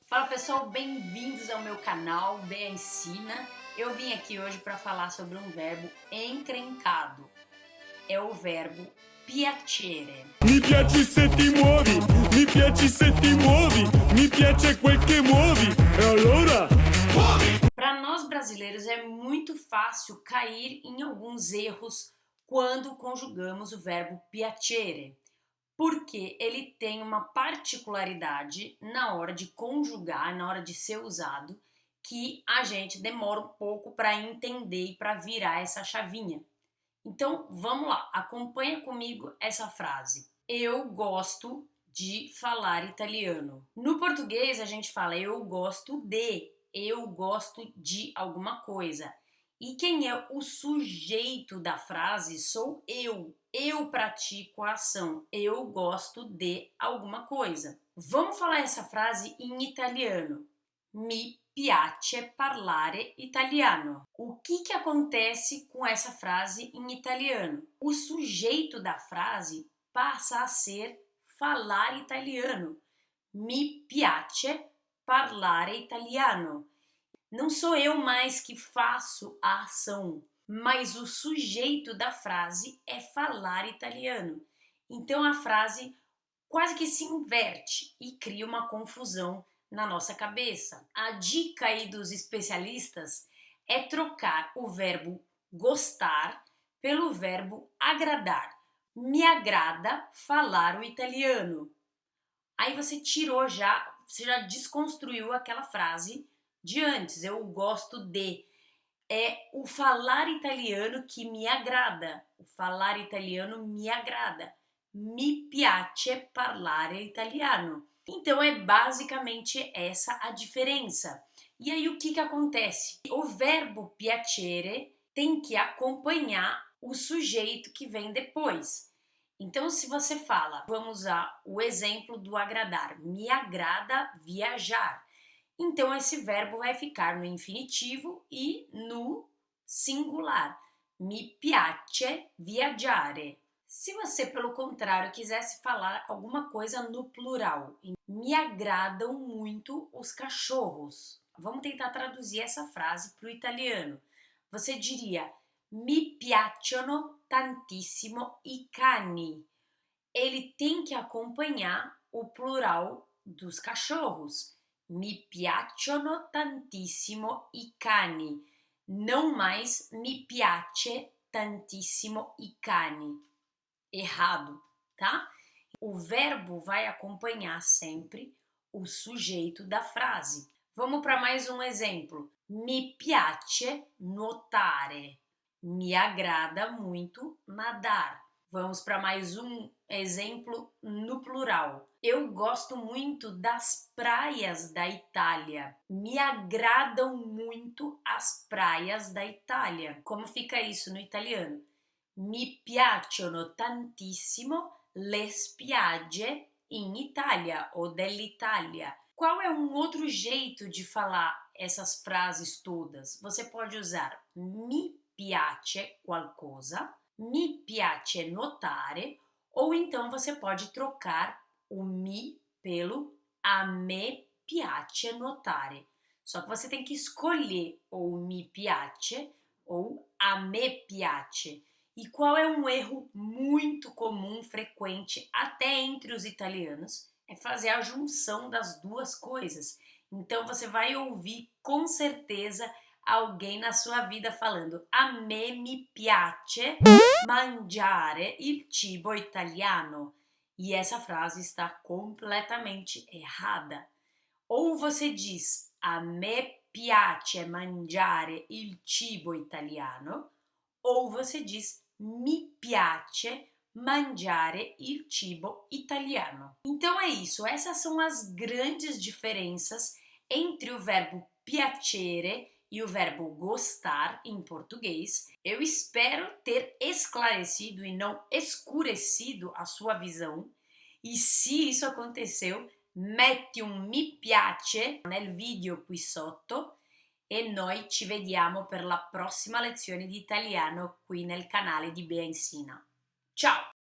Fala pessoal, bem-vindos ao meu canal Bea Ensina. Eu vim aqui hoje para falar sobre um verbo encrencado. É o verbo piacere. Mi piace se ti muovi, mi piace se ti muovi, mi piace quel che muovi, e allora muovi! Para nós brasileiros é muito fácil cair em alguns erros quando conjugamos o verbo piacere, porque ele tem uma particularidade na hora de conjugar, na hora de ser usado, que a gente demora um pouco para entender e para virar essa chavinha. Então, vamos lá, acompanha comigo essa frase. Eu gosto de falar italiano. No português, a gente fala eu gosto de alguma coisa. E quem é o sujeito da frase sou eu. Eu pratico a ação. Eu gosto de alguma coisa. Vamos falar essa frase em italiano. Mi piace parlare italiano. O que acontece com essa frase em italiano? O sujeito da frase passa a ser falar italiano. Mi piace parlare italiano. Não sou eu mais que faço a ação, mas o sujeito da frase é falar italiano. Então a frase quase que se inverte e cria uma confusão na nossa cabeça. A dica aí dos especialistas é trocar o verbo gostar pelo verbo agradar. Me agrada falar o italiano. Aí você você já desconstruiu aquela frase de antes, eu gosto de. É o falar italiano que me agrada. O falar italiano me agrada. Mi piace parlare italiano. Então é basicamente essa a diferença. E aí o que acontece? O verbo piacere tem que acompanhar o sujeito que vem depois. Então se você fala, vamos usar o exemplo do agradar, me agrada viajar. Então esse verbo vai ficar no infinitivo e no singular. Mi piace viaggiare. Se você, pelo contrário, quisesse falar alguma coisa no plural, me agradam muito os cachorros. Vamos tentar traduzir essa frase para o italiano. Você diria, mi piacciono tantissimo i cani. Ele tem que acompanhar o plural dos cachorros. Mi piacciono tantissimo i cani. Não mais mi piace tantissimo i cani. Errado, tá? O verbo vai acompanhar sempre o sujeito da frase. Vamos para mais um exemplo. Mi piace nuotare. Me agrada muito nadar. Vamos para mais um exemplo no plural. Eu gosto muito das praias da Itália. Me agradam muito as praias da Itália. Como fica isso no italiano? Mi piacciono tantissimo le spiagge in Italia ou dell'Italia. Qual é um outro jeito de falar essas frases todas? Você pode usar mi piace qualcosa, mi piace nuotare, ou então você pode trocar o mi pelo a me piace nuotare. Só que você tem que escolher ou mi piace ou a me piace. E qual é um erro muito comum, frequente, até entre os italianos? É fazer a junção das duas coisas. Então você vai ouvir com certeza alguém na sua vida falando a me mi piace mangiare il cibo italiano. E essa frase está completamente errada. Ou você diz a me piace mangiare il cibo italiano, ou você diz mi piace mangiare il cibo italiano. Então é isso, essas são as grandes diferenças entre o verbo piacere e o verbo gostar em português. Eu espero ter esclarecido e não escurecido a sua visão. E se isso aconteceu, metti un mi piace nel video qui sotto e noi ci vediamo per la prossima lezione di italiano qui nel canale di Bea Ensina. Ciao!